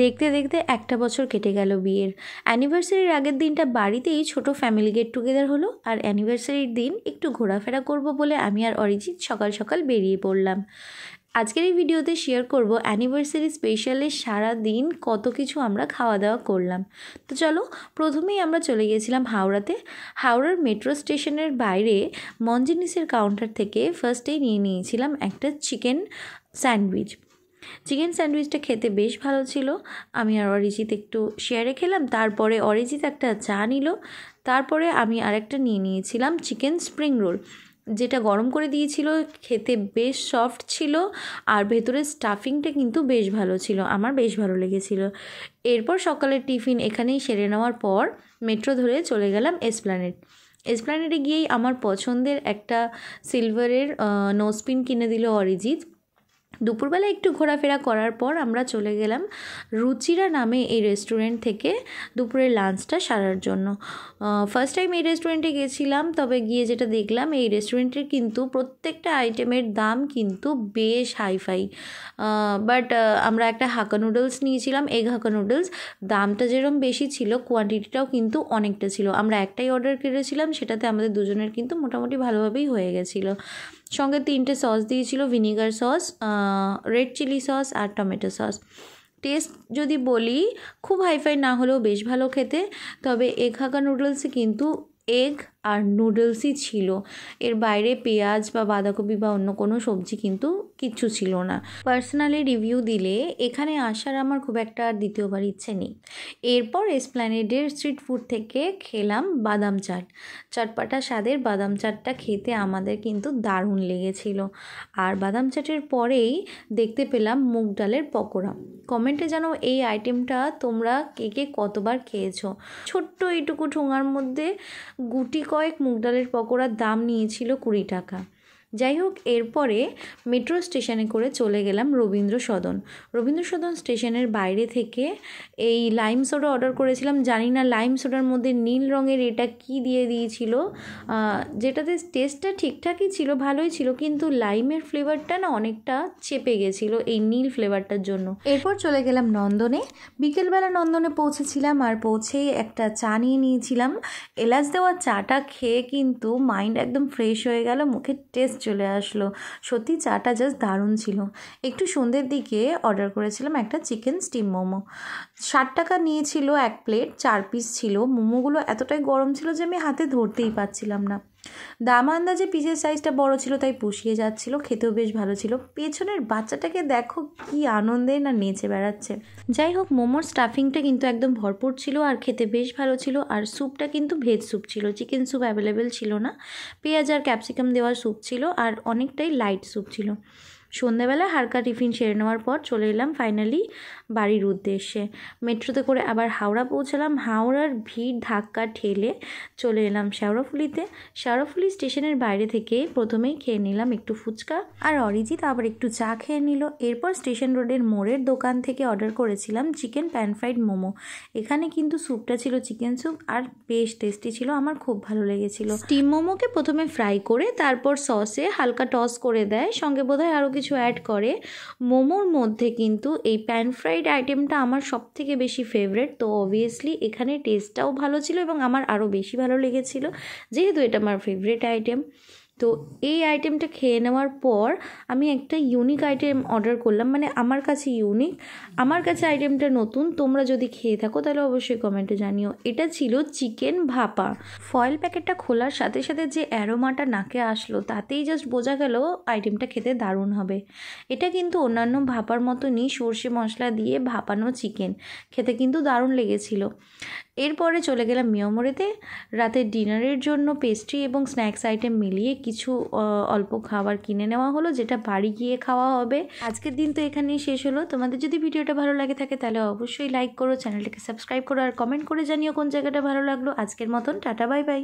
দেখতে দেখতে একটা বছর কেটে গেল বিয়ের। অ্যানিভার্সারির আগের দিনটা বাড়িতেই ছোট ফ্যামিলি গেট টুগেদার হলো, আর অ্যানিভার্সারির দিন একটু ঘোরাফেরা করব বলে আমি আর অরিজিৎ সকাল সকাল বেরিয়ে পড়লাম। আজকের এই ভিডিওতে শেয়ার করব অ্যানিভার্সারি স্পেশালে সারা দিন কত কিছু আমরা খাওয়া দাওয়া করলাম। তো চলো, প্রথমেই আমরা চলে গিয়েছিলাম হাওড়াতে। হাওড়ার মেট্রো স্টেশনের বাইরে মঞ্জিনিসের কাউন্টার থেকে ফার্স্টেই নিয়ে নিয়েছিলাম একটা চিকেন স্যান্ডউইচ। চিকেন স্যান্ডউইচটা খেতে বেশ ভালো ছিল। আমি আর অরিজিৎ একটু শেয়ারে খেলাম, তারপরে অরিজিৎ একটা চা নিল, তারপরে আমি আরেকটা নিয়ে নিয়েছিলাম চিকেন স্প্রিং রোল, যেটা গরম করে দিয়েছিল। খেতে বেশ সফট ছিল আর ভেতরের স্টাফিংটা কিন্তু বেশ ভালো ছিল, আমার বেশ ভালো লেগেছিল। এরপর সকালের টিফিন এখানেই সেরে নেওয়ার পর মেট্রো ধরে চলে গেলাম এসপ্ল্যানেড। এসপ্ল্যানেডে গিয়েই আমার পছন্দের একটা সিলভারের নোজপিন কিনে দিল অরিজিৎ। দুপুরবেলা একটু ঘোরাফেরা করার পর আমরা চলে গেলাম রুচিরা নামে এই রেস্টুরেন্ট থেকে দুপুরের লাঞ্চটা সারার জন্য। ফার্স্ট টাইম এই রেস্টুরেন্টে গেছিলাম, তবে গিয়ে যেটা দেখলাম এই রেস্টুরেন্টের কিন্তু প্রত্যেকটা আইটেমের দাম কিন্তু বেশ হাইফাই। বাট আমরা একটা হাক্কা নুডলস নিয়েছিলাম, এগ হাক্কা নুডলস। দামটা যেরকম বেশি ছিল, কোয়ান্টিটিটাও কিন্তু অনেকটা ছিল। আমরা একটাই অর্ডার করেছিলাম, সেটাতে আমাদের দুজনের কিন্তু মোটামুটি ভালোভাবেই হয়ে গেছিলো। সঙ্গে 3টে সস দিয়েছিল, vinegar sauce, red chilli sauce আর টমেটো সস। টেস্ট যদি বলি, খুব হাইফাই না হলেও বেশ ভালো খেতে। তবে এগ হাক্কা নুডলসে কিন্তু এগ আর নুডলসই ছিল, এর বাইরে পেঁয়াজ বা বাঁধাকপি বা অন্য কোনো সবজি কিন্তু কিচ্ছু ছিল না। পার্সোনালি রিভিউ দিলে এখানে আসার আমার খুব একটা দ্বিতীয়বার ইচ্ছে নেই। এরপর এসপ্ল্যানেডের স্ট্রিট ফুড থেকে খেলাম বাদাম চাট। চটপাটা স্বাদের বাদাম চাটটা খেতে আমাদের কিন্তু দারুণ লেগেছিল। আর বাদাম চাটের পরেই দেখতে পেলাম মুগ ডালের পকোড়া। কমেন্টে জানো এই আইটেমটা তোমরা কে কে কতবার খেয়েছো। ছোট্ট এইটুকু ঠোঙার মধ্যে গুটি কয়েক মুগ ডালের পকোড়ার দাম নিয়েছিল 20 টাকা। যাই হোক, এরপরে মেট্রো স্টেশনে করে চলে গেলাম রবীন্দ্র সদন। রবীন্দ্র সদন স্টেশনের বাইরে থেকে এই লাইম সোডা অর্ডার করেছিলাম। জানি না লাইম সোডার মধ্যে নীল রঙের এটা কি দিয়ে দিয়েছিল, যেটাতে টেস্টটা ঠিকঠাকই ছিল, ভালোই ছিল, কিন্তু লাইমের ফ্লেভারটা না অনেকটা চেপে গেছিলো এই নীল ফ্লেভারটার জন্য। এরপর চলে গেলাম নন্দনে। বিকেলবেলা নন্দনে পৌঁছেছিলাম, আর পৌঁছেই একটা চা নিয়ে নিয়েছিলাম। এলাচ দেওয়া চাটা খেয়ে কিন্তু মাইন্ড একদম ফ্রেশ হয়ে গেল, মুখের টেস্ট চলে আসলো। সত্যি চাটা জাস্ট দারুণ ছিল। একটু সন্ধ্যের দিকে অর্ডার করেছিলাম একটা চিকেন স্টিম মোমো। 60 টাকা নিয়েছিল এক প্লেট, 4 পিস ছিল। মোমোগুলো এতটাই গরম ছিল যে আমি হাতে ধরতেই পারছিলাম না। দাম আন্দাজে পিসের সাইজটা বড় ছিল, তাই পুষিয়ে যাচ্ছিল, খেতেও বেশ ভালো ছিল। পেছনের বাচ্চাটাকে দেখো কি আনন্দে না নেচে বেড়াচ্ছে। যাই হোক, মোমোর স্টাফিংটা কিন্তু একদম ভরপুর ছিল আর খেতে বেশ ভালো ছিল। আর স্যুপটা কিন্তু ভেজ স্যুপ ছিল, চিকেন স্যুপ অ্যাভেলেবেল ছিল না। পেঁয়াজ আর ক্যাপসিকাম দেওয়া স্যুপ ছিল আর অনেকটাই লাইট স্যুপ ছিল। সন্ধ্যাবেলা হালকা টিফিন সেরে নেওয়ার পর চলে এলাম ফাইনালি বাড়ির উদ্দেশ্যে। মেট্রোতে করে আবার হাওড়া পৌঁছালাম। হাওড়ার ভিড় ধাক্কা ঠেলে চলে এলাম শেওড়াফুলিতে। শেওড়াফুলি স্টেশনের বাইরে থেকে প্রথমেই খেয়ে নিলাম একটু ফুচকা, আর অরিজিৎ আবার একটু চা খেয়ে নিল। এরপর স্টেশন রোডের মোড়ের দোকান থেকে অর্ডার করেছিলাম চিকেন প্যান ফ্রাইড মোমো। এখানে কিন্তু স্যুপটা ছিল চিকেন স্যুপ আর বেশ টেস্টি ছিল, আমার খুব ভালো লেগেছিল। স্টিম মোমোকে প্রথমে ফ্রাই করে তারপর সসে হালকা টস করে দেয়, সঙ্গে বোধহয় আরও কিছু অ্যাড করে। মোমোর মধ্যে কিন্তু এই প্যান ফ্রাইড আইটেমটা আমার সব থেকে বেশি ফেভারিট, তো অবভিয়াসলি এখানে টেস্টটাও ভালো ছিল এবং আমার আরও বেশি ভালো লেগেছিল, যেহেতু এটা আমার ফেভারিট আইটেম। তো এই আইটেমটা খেয়ে নেওয়ার পর আমি একটা ইউনিক আইটেম অর্ডার করলাম, মানে আমার কাছে ইউনিক, আমার কাছে আইটেমটা নতুন। তোমরা যদি খেয়ে থাকো তাহলে অবশ্যই কমেন্টে জানিও। এটা ছিল চিকেন ভাপা। ফয়েল প্যাকেটটা খোলার সাথে সাথে যে অ্যারোমাটা নাকে আসলো, তাতেই জাস্ট বোঝা গেল আইটেমটা খেতে দারুণ হবে। এটা কিন্তু অন্যান্য ভাপার মতনই সর্ষে মশলা দিয়ে ভাপানো চিকেন, খেতে কিন্তু দারুণ লেগেছিল। এরপরে চলে গেলাম মিয়ামোড়েতে। রাতের ডিনারের জন্য পেস্ট্রি এবং স্ন্যাক্স আইটেম মিলিয়ে কিছু অল্প খাবার কিনে নেওয়া হলো, যেটা বাড়ি গিয়ে খাওয়া হবে। আজকের দিন তো এখানেই শেষ হলো। তোমাদের যদি ভিডিওটা ভালো লাগে থাকে তাহলে অবশ্যই লাইক করো, চ্যানেলটাকে সাবস্ক্রাইব করো আর কমেন্ট করে জানিও কোন জায়গাটা ভালো লাগলো। আজকের মতন টাটা, বাই বাই।